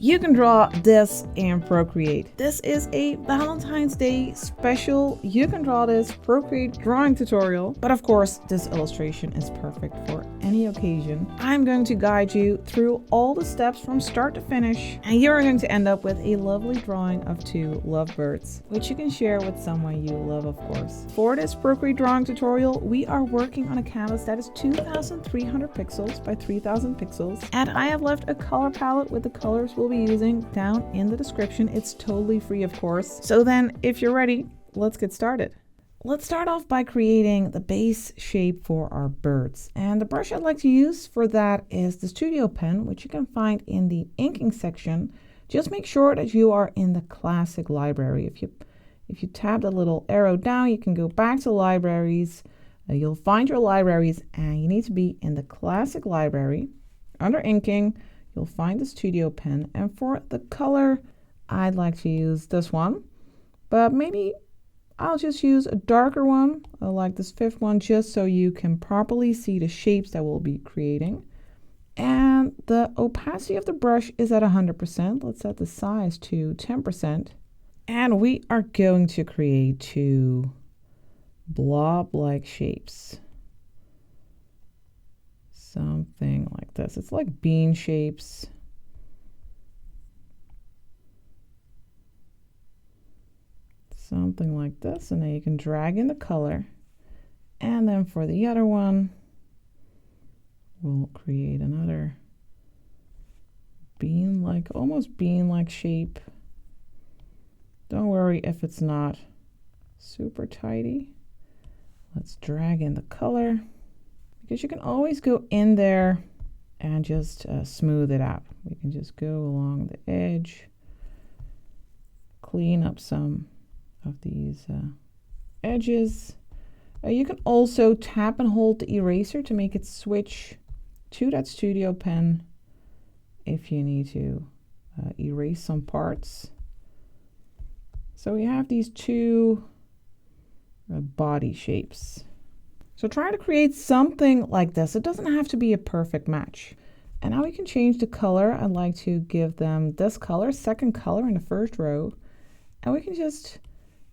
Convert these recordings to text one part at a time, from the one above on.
You can draw this in Procreate. This is a Valentine's Day special. You can draw this Procreate drawing tutorial, but of course this illustration is perfect for any occasion. I'm going to guide you through all the steps from start to finish, and you're going to end up with a lovely drawing of two lovebirds, which you can share with someone you love, of course. For this Procreate drawing tutorial, we are working on a canvas that is 2,300 pixels by 3,000 pixels, and I have left a color palette with the colors we'll be using down in the description. It's totally free, of course. So then, if you're ready, let's get started. Let's start off by creating the base shape for our birds. And the brush I'd like to use for that is the studio pen, which you can find in the inking section. Just make sure that you are in the classic library. If you tap the little arrow down, you can go back to libraries. You'll find your libraries, and you need to be in the classic library. Under inking, you'll find the studio pen, and for the color, I'd like to use this one, but maybe I'll just use a darker one, like this fifth one, just so you can properly see the shapes that we'll be creating. And the opacity of the brush is at 100%. Let's set the size to 10. And we are going to create two blob-like shapes. Something like this. It's like bean shapes. Something like this, and then you can drag in the color. And then for the other one, we'll create another bean-like, almost bean-like shape. Don't worry if it's not super tidy. Let's drag in the color, because you can always go in there and just smooth it out. We can just go along the edge, clean up some of these edges. You can also tap and hold the eraser to make it switch to that studio pen if you need to erase some parts. So we have these two body shapes. So try to create something like this. It doesn't have to be a perfect match. And now we can change the color. I'd like to give them this color, second color in the first row, and we can just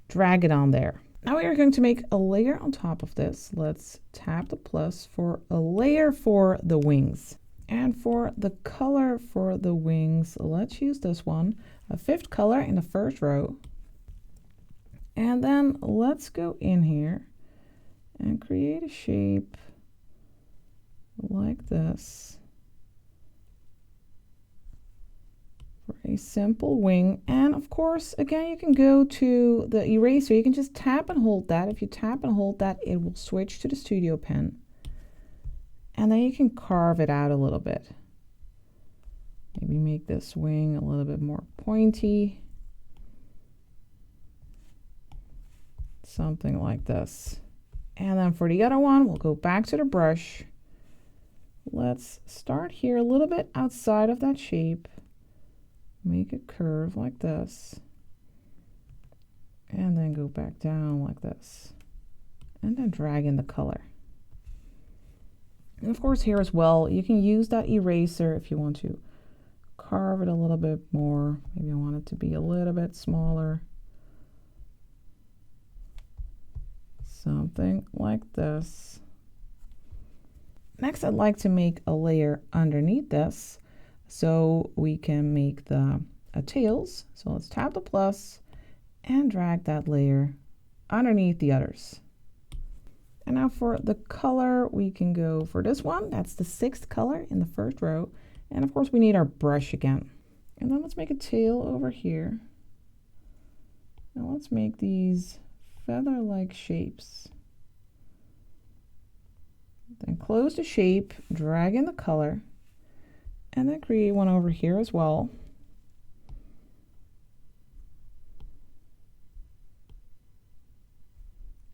drag it on there. Now we are going to make a layer on top of this. Let's tap the plus for a layer for the wings. And for the color for the wings, let's use this one, a fifth color in the first row. And then let's go in here and create a shape like this for a simple wing. And of course, again, you can go to the eraser. You can just tap and hold that. If you tap and hold that, it will switch to the studio pen. And then you can carve it out a little bit. Maybe make this wing a little bit more pointy. Something like this. And then for the other one, we'll go back to the brush. Let's start here a little bit outside of that shape. Make a curve like this. And then go back down like this. And then drag in the color. And of course here as well, you can use that eraser if you want to carve it a little bit more. Maybe I want it to be a little bit smaller. Something like this. Next, I'd like to make a layer underneath this so we can make the tails. So let's tap the plus and drag that layer underneath the others. And now for the color, we can go for this one. That's the sixth color in the first row. And of course, we need our brush again. And then let's make a tail over here. Now let's make these feather-like shapes. Then close the shape, drag in the color, and then create one over here as well.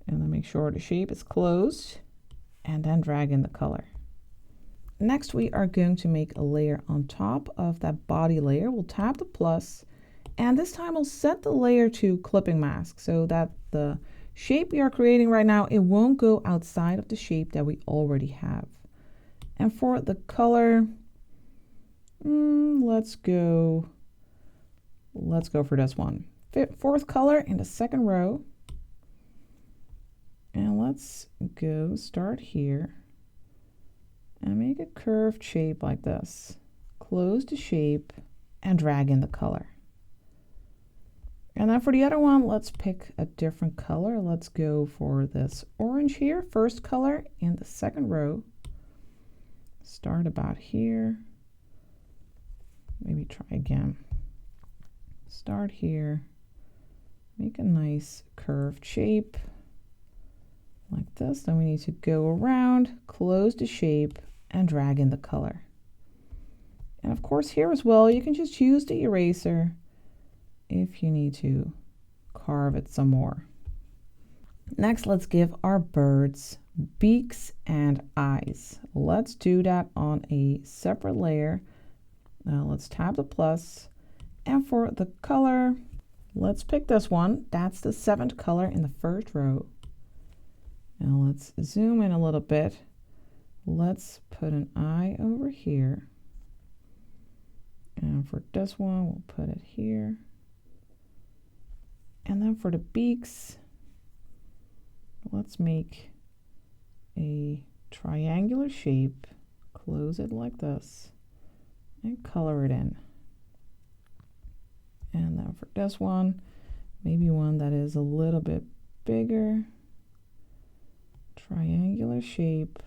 And then make sure the shape is closed, and then drag in the color. Next, we are going to make a layer on top of that body layer. We'll tap the plus, and this time we'll set the layer to clipping mask so that the shape we are creating right now, it won't go outside of the shape that we already have. And for the color, let's go let's go for this one. Fourth color in the second row. And let's go start here and make a curved shape like this. Close the shape and drag in the color. And then for the other one, let's pick a different color. Let's go for this orange here, first color in the second row. Start about here. Maybe try again. Start here. Make a nice curved shape like this. Then we need to go around, close the shape, and drag in the color. And of course here as well, you can just use the eraser if you need to carve it some more. Next, let's give our birds beaks and eyes. Let's do that on a separate layer. Now let's tab the plus, and for the color, let's pick this one. That's the 7th color in the first row. Now let's zoom in a little bit. Let's put an eye over here. And for this one, we'll put it here. And then for the beaks, let's make a triangular shape, close it like this, and color it in. And then for this one, maybe one that is a little bit bigger, triangular shape,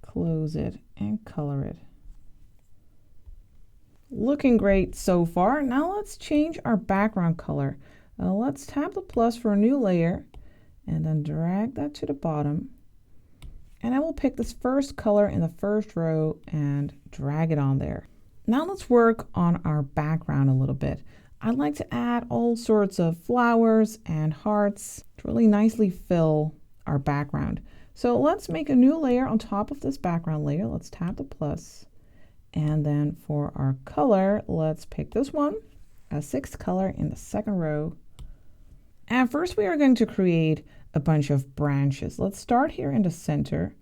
close it, and color it. Looking great so far. Now let's change our background color. Let's tap the plus for a new layer and then drag that to the bottom. And I will pick this first color in the first row and drag it on there. Now let's work on our background a little bit. I'd like to add all sorts of flowers and hearts to really nicely fill our background. So let's make a new layer on top of this background layer. Let's tap the plus. And then for our color, let's pick this one, a 6th color in the second row. And first we are going to create a bunch of branches. Let's start here in the center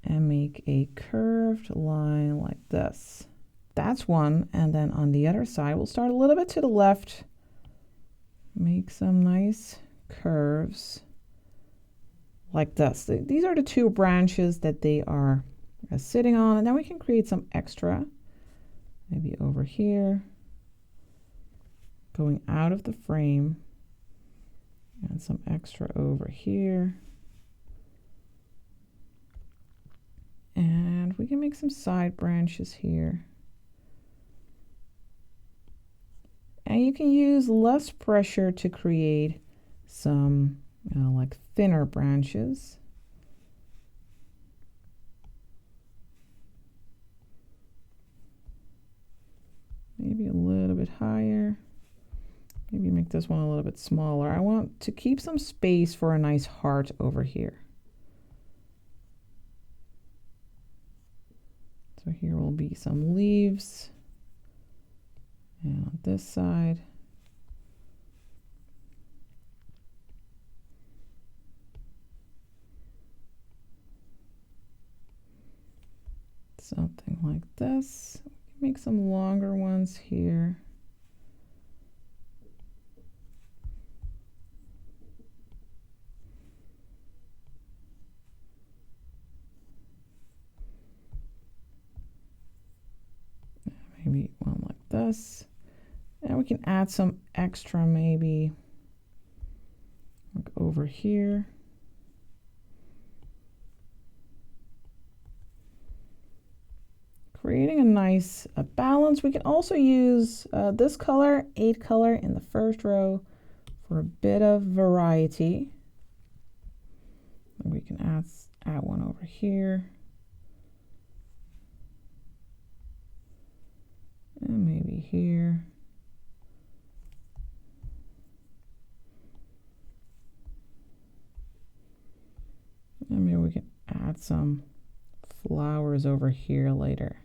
and make a curved line like this. That's one. And then on the other side, we'll start a little bit to the left, make some nice curves like this. These are the 2 branches that they are sitting on, and then we can create some extra, maybe over here, going out of the frame, and some extra over here. And we can make some side branches here. And you can use less pressure to create some, like thinner branches. Maybe a little bit higher. Maybe make this one a little bit smaller. I want to keep some space for a nice heart over here. So here will be some leaves. And on this side. Something like this. Make some longer ones here. Maybe one like this. And we can add some extra, maybe like over here. Creating a nice balance. We can also use this color, 8 color in the first row for a bit of variety. And we can add one over here. And maybe here. And maybe we can add some flowers over here later.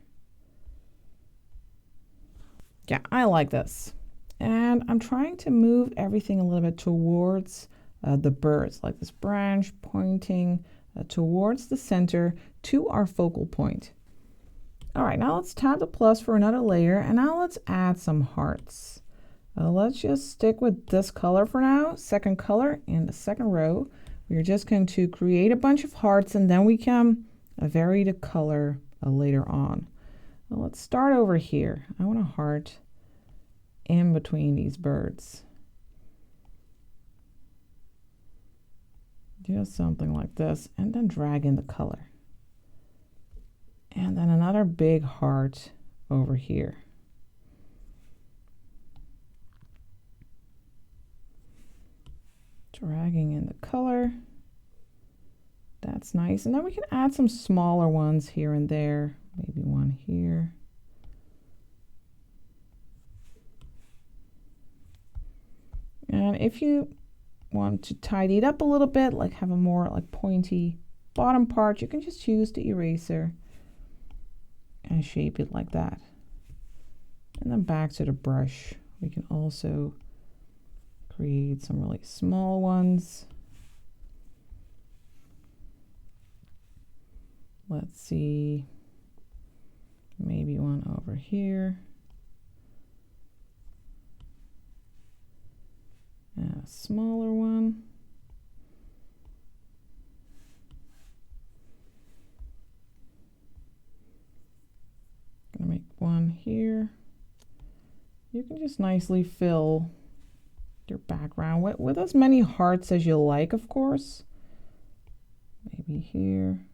Yeah, I like this. And I'm trying to move everything a little bit towards the birds, like this branch pointing towards the center to our focal point. All right, now let's tap the plus for another layer, and now let's add some hearts. Let's just stick with this color for now, second color in the second row. We're just going to create a bunch of hearts, and then we can vary the color later on. Well, let's start over here. I want a heart in between these birds. Just something like this, and then drag in the color. And then another big heart over here. Dragging in the color. That's nice. And then we can add some smaller ones here and there. Maybe one here. And if you want to tidy it up a little bit, like have a more like pointy bottom part, you can just use the eraser and shape it like that. And then back to the brush. We can also create some really small ones. Let's see, maybe one over here. And a smaller one. Gonna make one here. You can just nicely fill your background with as many hearts as you like, of course. Maybe here.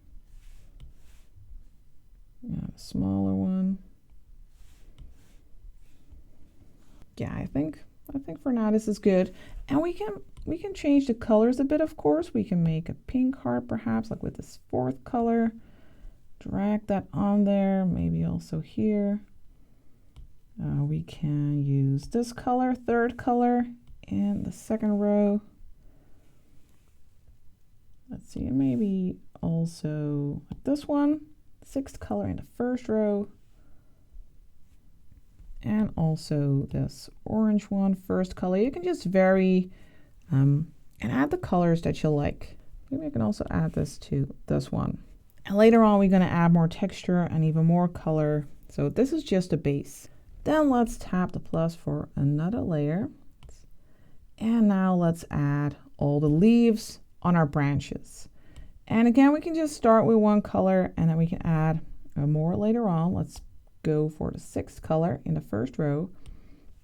Yeah, a smaller one. Yeah, I think for now this is good. And we can change the colors a bit, of course. We can make a pink heart perhaps, like with this fourth color. Drag that on there, maybe also here. We can use this color, third color, in the second row. Let's see, maybe also like this one, sixth color in the first row. And also this orange one, first color. You can just vary and add the colors that you like. Maybe I can also add this to this one. And later on, we're going to add more texture and even more color. So this is just a base. Then let's tap the plus for another layer. And now let's add all the leaves on our branches. And again, we can just start with one color and then we can add more later on. Let's go for the sixth color in the first row.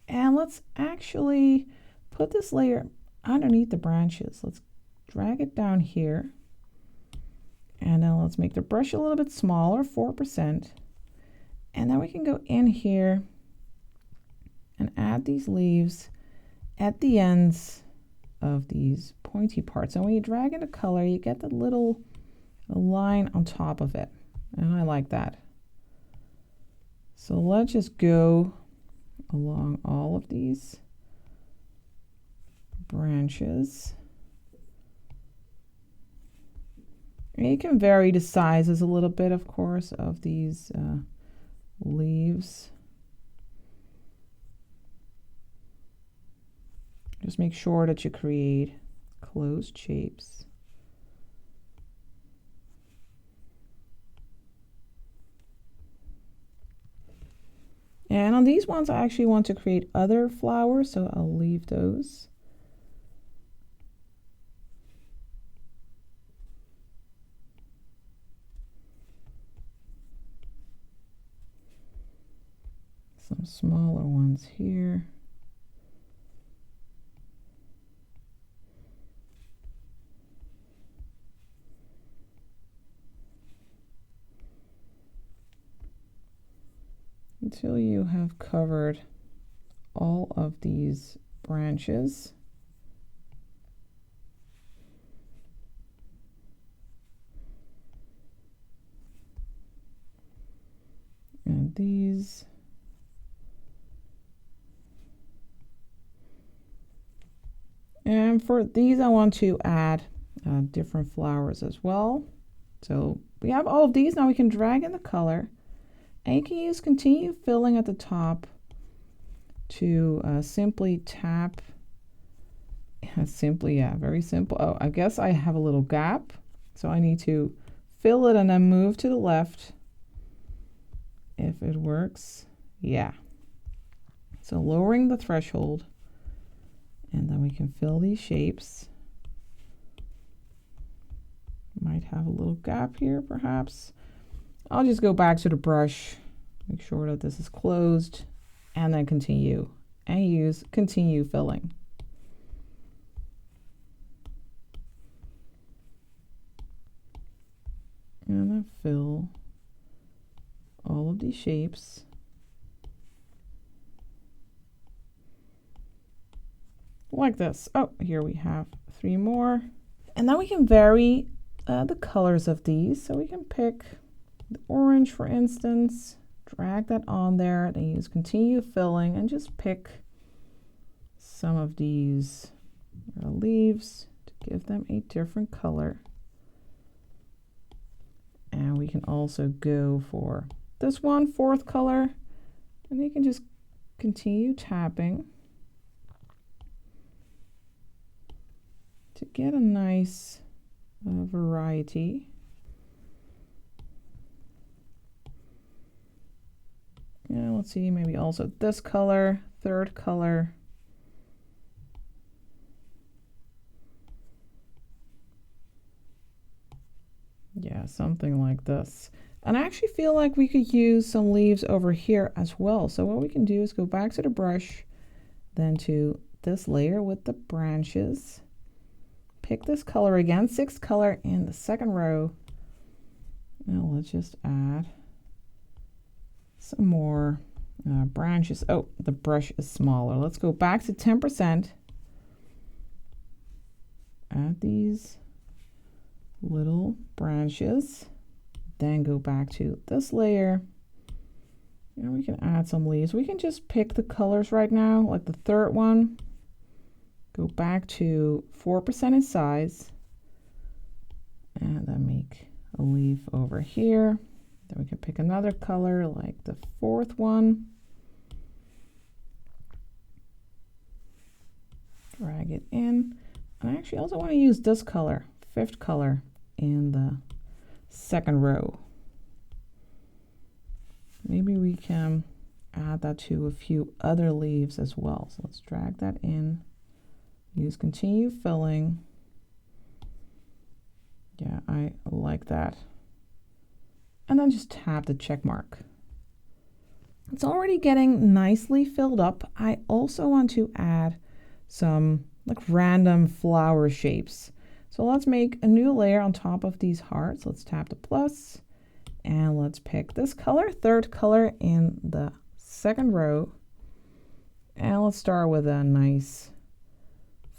And let's actually put this layer underneath the branches. Let's drag it down here. And then let's make the brush a little bit smaller, 4%. And then we can go in here and add these leaves at the ends of these pointy parts. And when you drag in the color, you get the little line on top of it. And I like that. So let's just go along all of these branches. And you can vary the sizes a little bit, of course, of these leaves. Just make sure that you create closed shapes. And on these ones, I actually want to create other flowers, so I'll leave those. Some smaller ones here. Until you have covered all of these branches. And these. And for these, I want to add different flowers as well. So we have all of these. Now we can drag in the color. And you can use continue filling at the top to simply tap. Very simple. Oh, I guess I have a little gap. So I need to fill it and then move to the left. if it works. Yeah. So lowering the threshold, and then we can fill these shapes. Might have a little gap here, perhaps. I'll just go back to the brush, make sure that this is closed, and then continue, and use continue filling. And then fill all of these shapes. Like this. Oh, here we have 3 more. And then we can vary the colors of these. So we can pick the orange, for instance, drag that on there, then use continue filling and just pick some of these leaves to give them a different color. And we can also go for this one, 4th color, and you can just continue tapping to get a nice variety. Yeah, let's see, maybe also this color, 3rd color. Yeah, something like this. And I actually feel like we could use some leaves over here as well. So what we can do is go back to the brush, then to this layer with the branches. Pick this color again, 6th color in the 2nd row. Now let's just add some more branches. Oh, the brush is smaller. Let's go back to 10%. Add these little branches. Then go back to this layer. And we can add some leaves. We can just pick the colors right now, like the 3rd one. Go back to 4% in size. And then make a leaf over here. Then we can pick another color like the 4th one. Drag it in. And I actually also want to use this color, 5th color in the 2nd row. Maybe we can add that to a few other leaves as well. So let's drag that in. Use continue filling. Yeah, I like that. And then just tap the check mark. It's already getting nicely filled up. I also want to add some like random flower shapes. So let's make a new layer on top of these hearts. Let's tap the plus and let's pick this color, 3rd color in the 2nd row. And let's start with a nice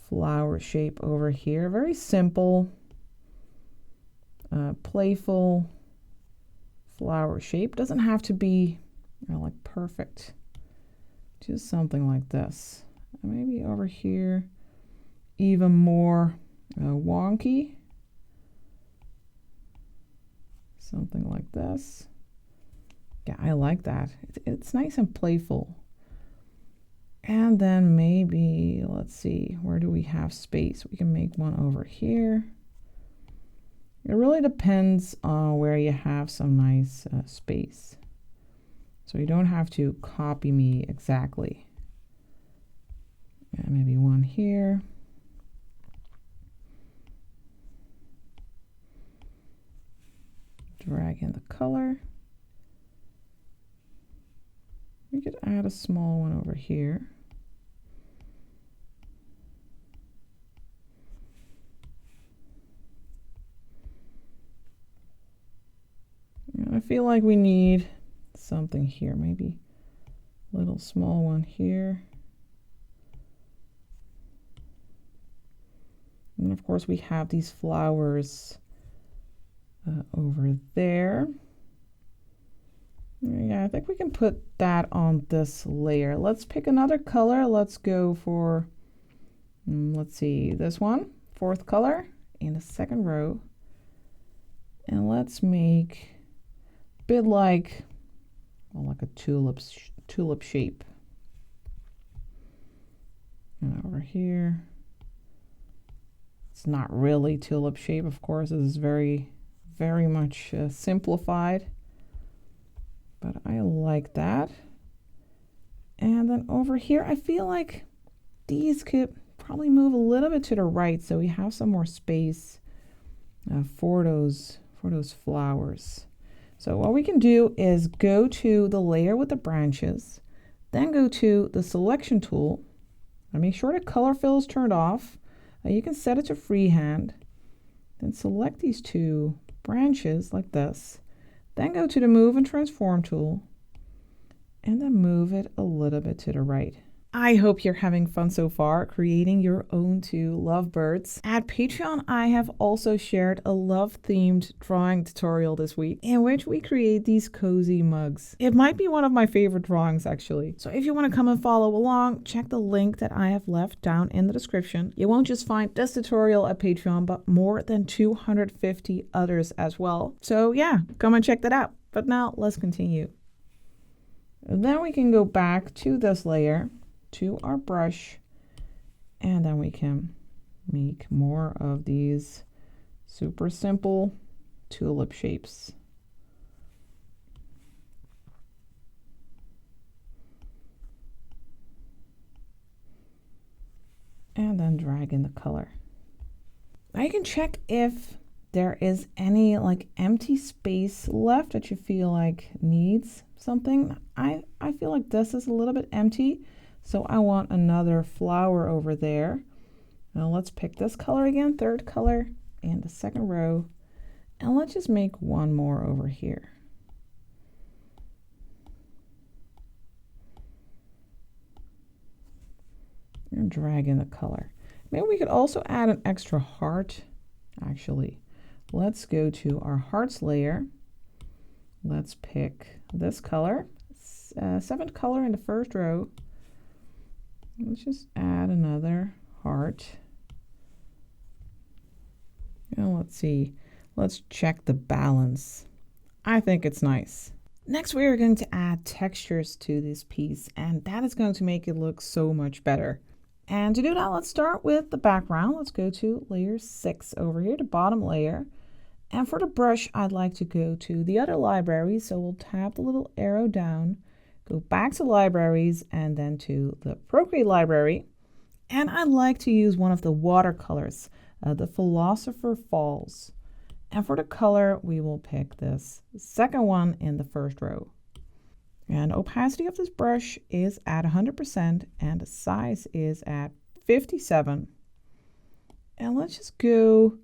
flower shape over here. Very simple, playful flower shape. Doesn't have to be, you know, like perfect. Just something like this. And maybe over here, even more wonky. Something like this. Yeah, I like that. It's nice and playful. And then maybe, let's see, where do we have space? We can make one over here. It really depends on where you have some nice space. So you don't have to copy me exactly. And maybe one here. Drag in the color. We could add a small one over here. And I feel like we need something here, maybe a little small one here. And of course we have these flowers over there. Yeah, I think we can put that on this layer. Let's pick another color. Let's go for, let's see, this one, 4th color in the 2nd row. And let's make a bit like, well, like a tulip shape. And over here, it's not really tulip shape, of course. This is very much simplified. but I like that. And then over here, I feel like these could probably move a little bit to the right so we have some more space for those flowers. So what we can do is go to the layer with the branches, then go to the selection tool, and make sure the color fill is turned off. You can set it to freehand, then select these two branches like this, then go to the move and transform tool, and then move it a little bit to the right. I hope you're having fun so far creating your own two lovebirds. At Patreon, I have also shared a love-themed drawing tutorial this week in which we create these cozy mugs. It might be one of my favorite drawings actually. So if you want to come and follow along, check the link that I have left down in the description. You won't just find this tutorial at Patreon, but more than 250 others as well. So yeah, come and check that out. But now let's continue. And then we can go back to this layer, to our brush, and then we can make more of these super simple tulip shapes. And then drag in the color. Now you can check if there is any like empty space left that you feel like needs something. I feel like this is a little bit empty. So I want another flower over there. Now let's pick this color again, third color in the second row. And let's just make one more over here. And drag in the color. Maybe we could also add an extra heart, actually. Let's go to our hearts layer. Let's pick this color, seventh color in the first row. Let's just add another heart. And let's see. Let's check the balance. I think it's nice. Next, we are going to add textures to this piece, and that is going to make it look so much better. And to do that, let's start with the background. Let's go to layer 6 over here, the bottom layer. And for the brush, I'd like to go to the other library. So we'll tap the little arrow down, go back to libraries, and then to the Procreate library. And I like to use one of the watercolors, the Philosopher Falls. And for the color, we will pick this second one in the first row. And opacity of this brush is at 100% and the size is at 57. And let's just go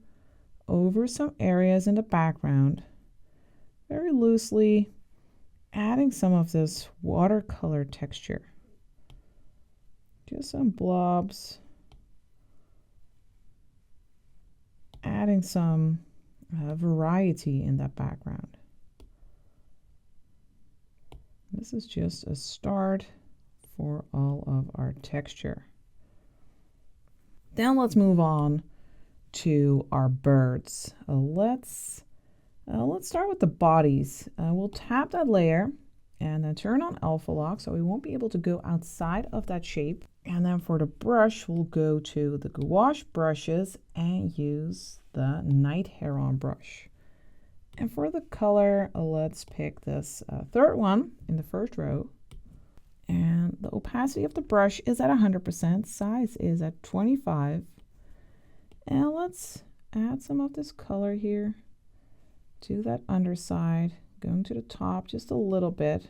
over some areas in the background very loosely, adding some of this watercolor texture. Just some blobs, adding some variety in that background. This is just a start for all of our texture. Then let's move on to our birds. Let's start with the bodies. We'll tap that layer and then turn on alpha lock so we won't be able to go outside of that shape. And then for the brush, we'll go to the gouache brushes and use the night Heron brush. And for the color, let's pick this third one in the first row. And the opacity of the brush is at 100%, size is at 25. And let's add some of this color here to that underside, going to the top just a little bit.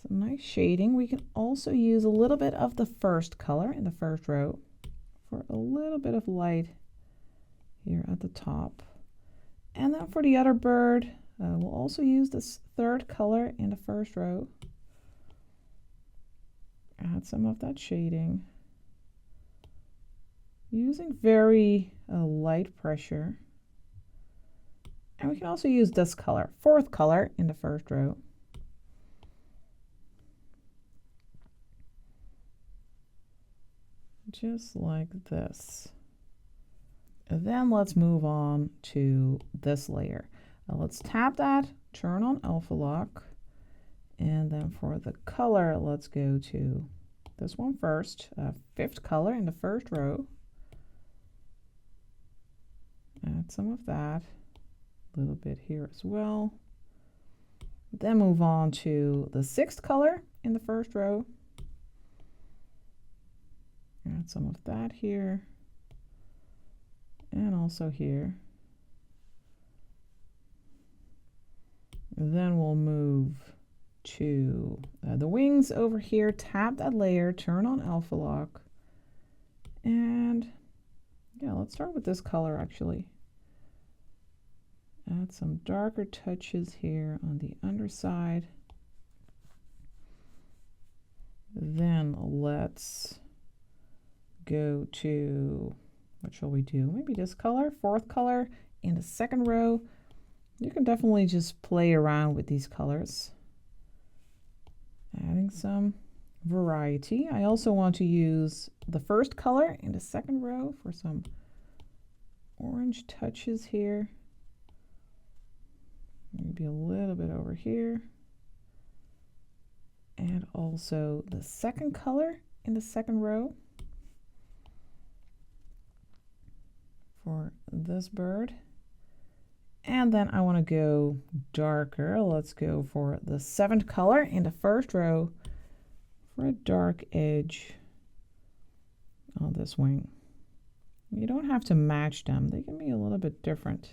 Some nice shading. We can also use a little bit of the first color in the first row for a little bit of light here at the top. And then for the other bird, we'll also use this third color in the first row. Add some of that shading. Using very light pressure. And we can also use this color, fourth color in the first row. Just like this. And then let's move on to this layer. Let's tap that, turn on alpha lock, and then for the color, let's go to this one first, fifth color in the first row. Add some of that, a little bit here as well. Then move on to the 6th color in the first row. Add some of that here. And also here. Then we'll move to the wings over here. Tap that layer, turn on alpha lock. And yeah, let's start with this color actually. Add some darker touches here on the underside. Then let's go to, what shall we do? Maybe this color, 4th color in the 2nd row. You can definitely just play around with these colors. Adding some variety. I also want to use the 1st color in the 2nd row for some orange touches here. Maybe a little bit over here. And also the 2nd color in the 2nd row for this bird. And then I want to go darker. Let's go for the 7th color in the 1st row for a dark edge on this wing. You don't have to match them. They can be a little bit different.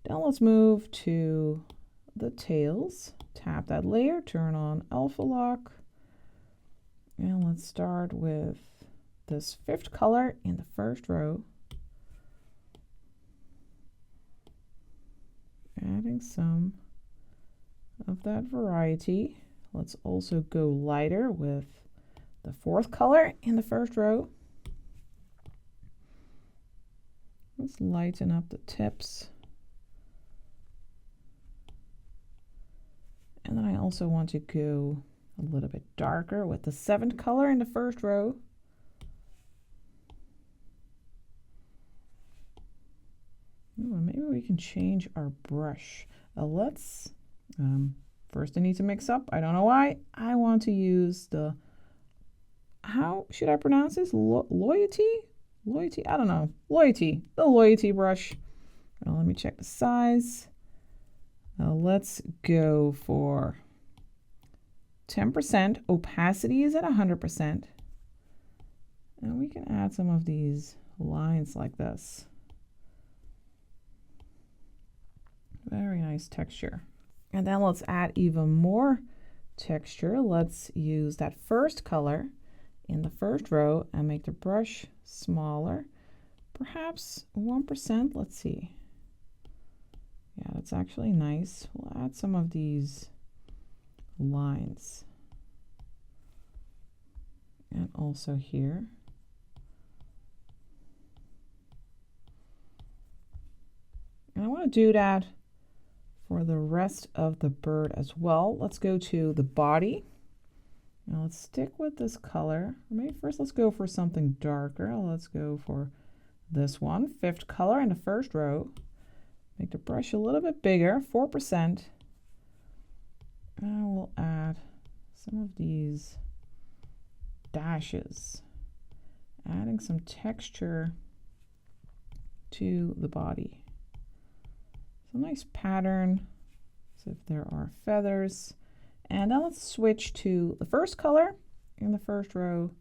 Now let's move to the tails. Tap that layer, turn on alpha lock. And let's start with this 5th color in the 1st row. Adding some of that variety. Let's also go lighter with the 4th color in the 1st row. Let's lighten up the tips. And then I also want to go a little bit darker with the 7th color in the 1st row. Ooh, maybe we can change our brush. Let's, first I need to mix up. I don't know why. I want to use the, how should I pronounce this? Loyalty? Loyalty? I don't know. Loyalty. The Loyalty brush. Now let me check the size. Let's go for 10%. Opacity is at 100%. And we can add some of these lines like this. Very nice texture. And then let's add even more texture. Let's use that 1st color in the 1st row and make the brush smaller. Perhaps 1%. Let's see. Yeah, that's actually nice. We'll add some of these lines. And also here. And I want to do that for the rest of the bird as well. Let's go to the body. Now let's stick with this color. Or maybe first let's go for something darker. Let's go for this one, 5th color in the 1st row. Make the brush a little bit bigger, 4%. And we'll add some of these dashes, adding some texture to the body. A nice pattern, as if there are feathers. And now let's switch to the 1st color in the 1st row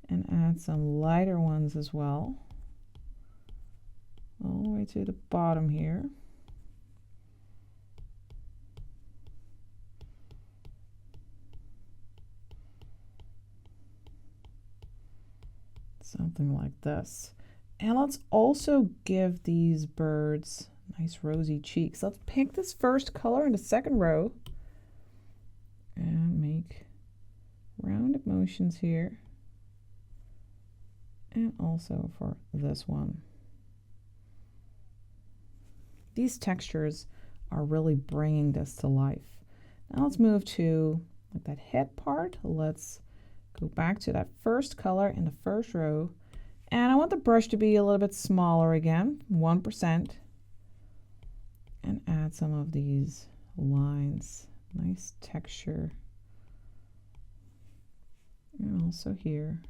and add some lighter ones as well, all the way to the bottom here. Something like this. And let's also give these birds nice rosy cheeks. Let's pick this 1st color in the 2nd row and make round motions here. And also for this one. These textures are really bringing this to life. Now let's move to like that head part. Let's go back to that 1st color in the 1st row. And I want the brush to be a little bit smaller again, 1%. And add some of these lines. Nice texture. And also here.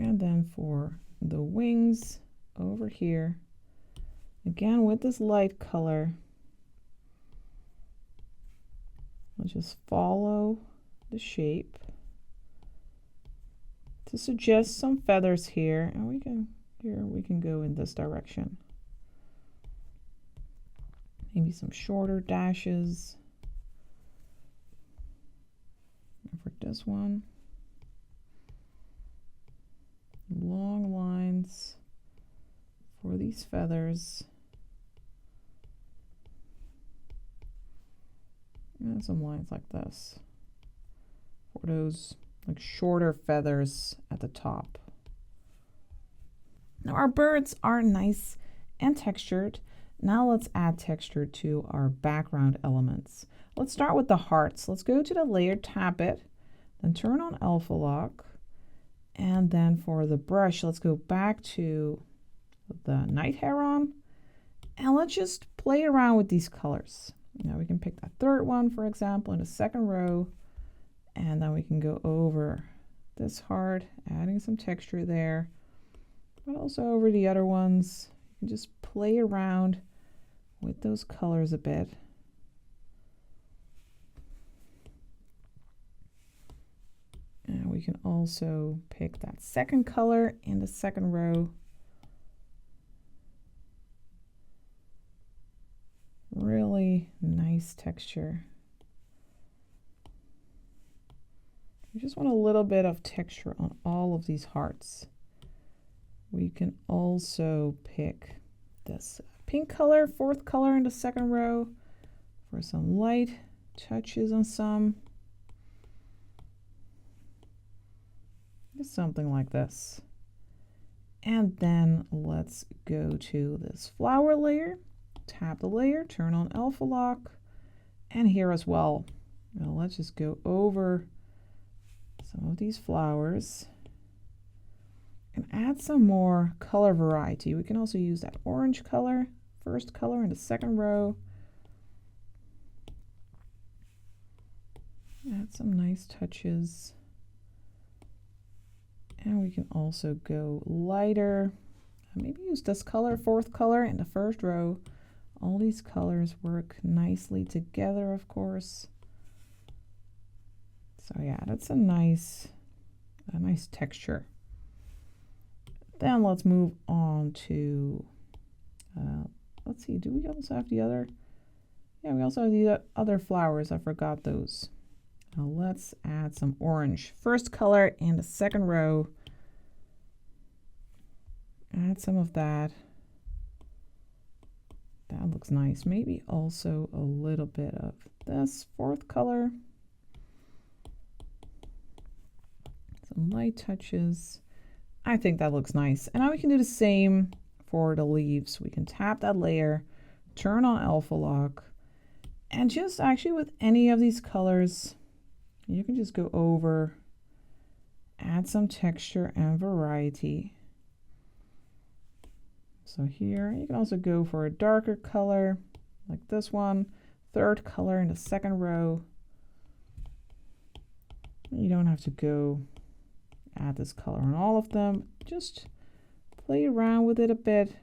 And then for the wings over here, again with this light color, I'll just follow the shape to suggest some feathers here, and we can go in this direction. Maybe some shorter dashes. And for this one, long lines for these feathers. And some lines like this for those like shorter feathers at the top. Now our birds are nice and textured. Now let's add texture to our background elements. Let's start with the hearts. Let's go to the layer, tap it, then turn on alpha lock. And then for the brush, let's go back to the night heron. And let's just play around with these colors. Now we can pick that third one, for example, in the second row. And then we can go over this heart, adding some texture there, but also over the other ones. You can just play around with those colors a bit. And we can also pick that second color in the second row. Really nice texture. We just want a little bit of texture on all of these hearts. We can also pick this pink color, fourth color in the second row for some light touches on some. Just something like this. And then let's go to this flower layer, tap the layer, turn on alpha lock, and here as well. Now let's just go over some of these flowers and add some more color variety. We can also use that orange color, first color in the second row. Add some nice touches. And we can also go lighter. Maybe use this color, fourth color in the first row. All these colors work nicely together, of course. So yeah, that's a nice texture. Then let's move on to, let's see, do we also have the other? Yeah, we also have the other flowers. I forgot those. Now let's add some orange. First color in the second row. Add some of that. That looks nice. Maybe also a little bit of this fourth color. Some light touches. I think that looks nice. And now we can do the same for the leaves. We can tap that layer, turn on alpha lock, and just actually with any of these colors, you can just go over, add some texture and variety. So here, you can also go for a darker color, like this one, third color in the second row. You don't have to go add this color on all of them. Just play around with it a bit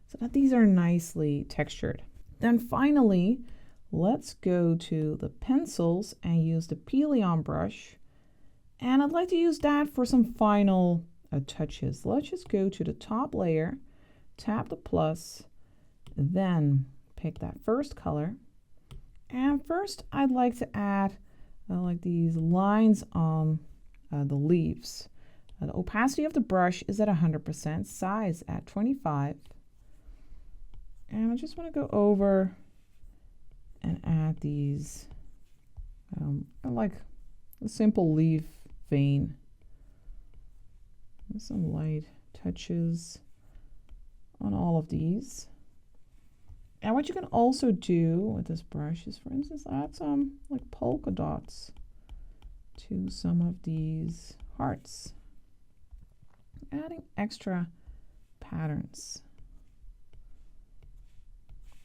so that these are nicely textured. Then finally, let's go to the pencils and use the Pelion brush. And I'd like to use that for some final touches. Let's just go to the top layer, tap the plus, then pick that first color. And first I'd like to add like these lines on the leaves. The opacity of the brush is at 100%, size at 25. And I just want to go over and add these like a simple leaf vein with some light touches on all of these. And what you can also do with this brush is, for instance, add some like polka dots to some of these hearts, adding extra patterns.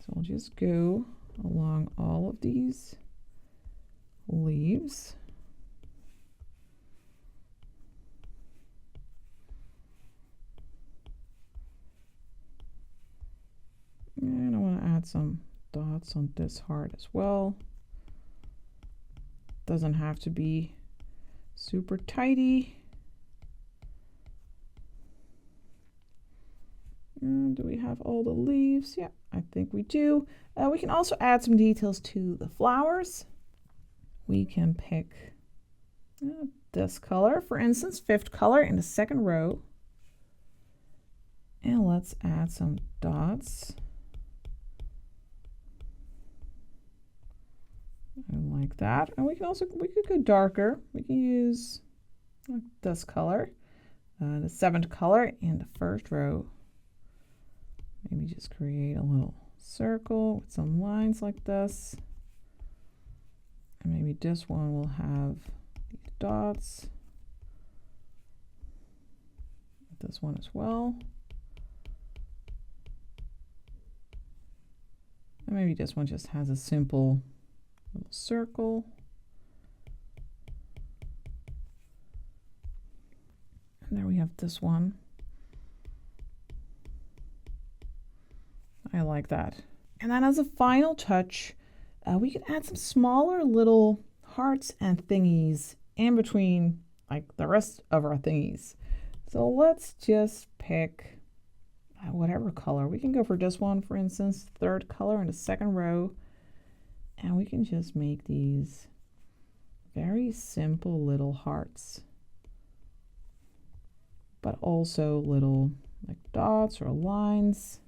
So I'll just go along all of these leaves. add some dots on this heart as well. Doesn't have to be super tidy. Do we have all the leaves? Yeah, I think we do. We can also add some details to the flowers. We can pick this color, for instance, 5th color in the 2nd row. And let's add some dots. I like that. And we could go darker. We can use like this color, the 7th color in the 1st row. Maybe just create a little circle with some lines like this. And maybe this one will have these dots. This one as well. And maybe this one just has a simple little circle. And there we have this one. I like that. And then as a final touch, we can add some smaller little hearts and thingies in between like the rest of our thingies. So let's just pick whatever color. We can go for this one, for instance, 3rd color in the 2nd row. And we can just make these very simple little hearts, but also little like dots or lines.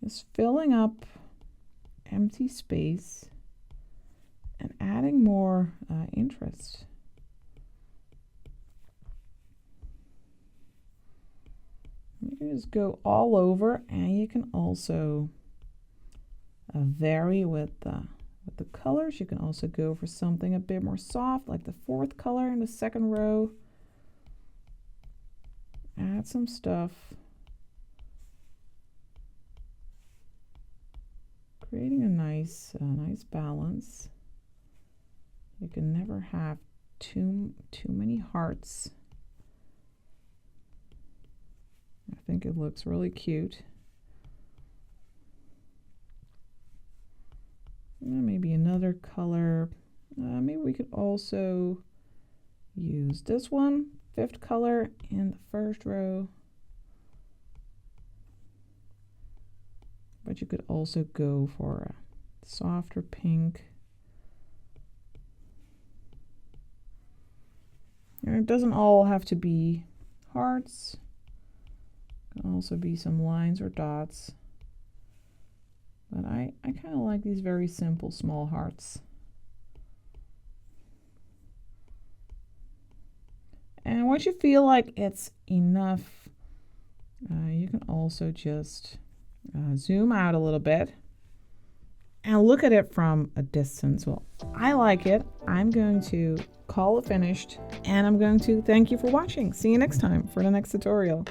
Just filling up empty space and adding more interest. You can just go all over, and you can also vary with the colors. You can also go for something a bit more soft, like the 4th color in the 2nd row. Add some stuff. Creating a nice balance. You can never have too many hearts. I think it looks really cute. And maybe another color. Maybe we could also use this one, 5th color in the 1st row. But you could also go for a softer pink. And it doesn't all have to be hearts. It can also be some lines or dots. But I kind of like these very simple small hearts. And once you feel like it's enough, you can also just zoom out a little bit and look at it from a distance. Well, I like it. I'm going to call it finished, and I'm going to thank you for watching. See you next time for the next tutorial.